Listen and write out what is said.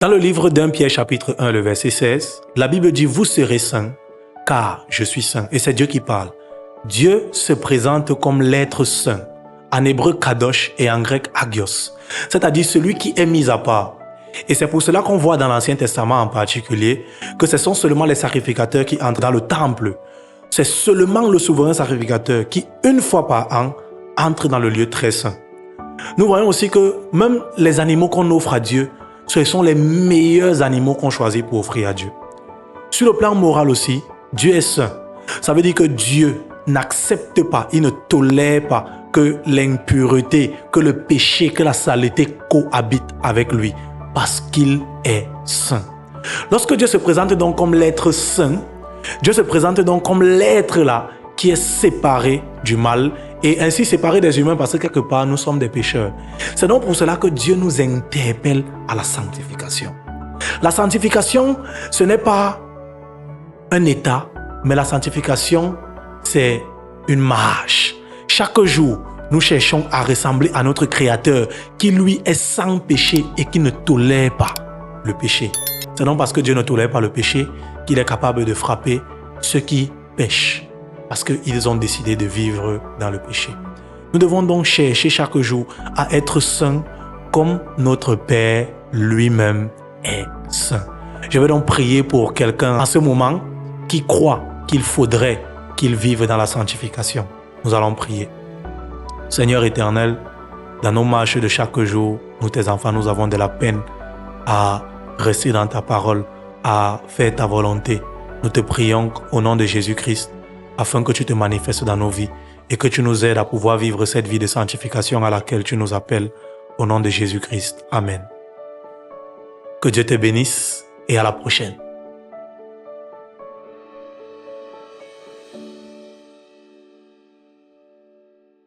Dans le livre d'1 Pierre chapitre 1, le verset 16, la Bible dit « Vous serez saints, car je suis saint ». Et c'est Dieu qui parle. Dieu se présente comme l'être saint, en hébreu kadosh et en grec agios, c'est-à-dire celui qui est mis à part. Et c'est pour cela qu'on voit dans l'Ancien Testament en particulier que ce sont seulement les sacrificateurs qui entrent dans le temple. C'est seulement le souverain sacrificateur qui, une fois par an, entre dans le lieu très saint. Nous voyons aussi que même les animaux qu'on offre à Dieu, ce sont les meilleurs animaux qu'on choisit pour offrir à Dieu. Sur le plan moral aussi, Dieu est saint. Ça veut dire que Dieu n'accepte pas, il ne tolère pas que l'impureté, que le péché, que la saleté cohabitent avec lui, parce qu'il est saint. Lorsque Dieu se présente donc comme l'être saint, Dieu se présente donc comme l'être là qui est séparé du mal et ainsi séparé des humains parce que quelque part nous sommes des pécheurs. C'est donc pour cela que Dieu nous interpelle à la sanctification. La sanctification, ce n'est pas un état, mais la sanctification, c'est une marche. Chaque jour, nous cherchons à ressembler à notre Créateur qui lui est sans péché et qui ne tolère pas le péché. C'est donc parce que Dieu ne tolère pas le péché qu'il est capable de frapper ceux qui pêchent parce qu'ils ont décidé de vivre dans le péché. Nous devons donc chercher chaque jour à être saints comme notre Père lui-même est saint. Je vais donc prier pour quelqu'un en ce moment qui croit qu'il faudrait qu'il vive dans la sanctification. Nous allons prier. Seigneur éternel, dans nos marches de chaque jour, nous tes enfants, nous avons de la peine à rester dans ta parole, à faire ta volonté. Nous te prions au nom de Jésus-Christ, afin que tu te manifestes dans nos vies et que tu nous aides à pouvoir vivre cette vie de sanctification à laquelle tu nous appelles, au nom de Jésus-Christ. Amen. Que Dieu te bénisse et à la prochaine.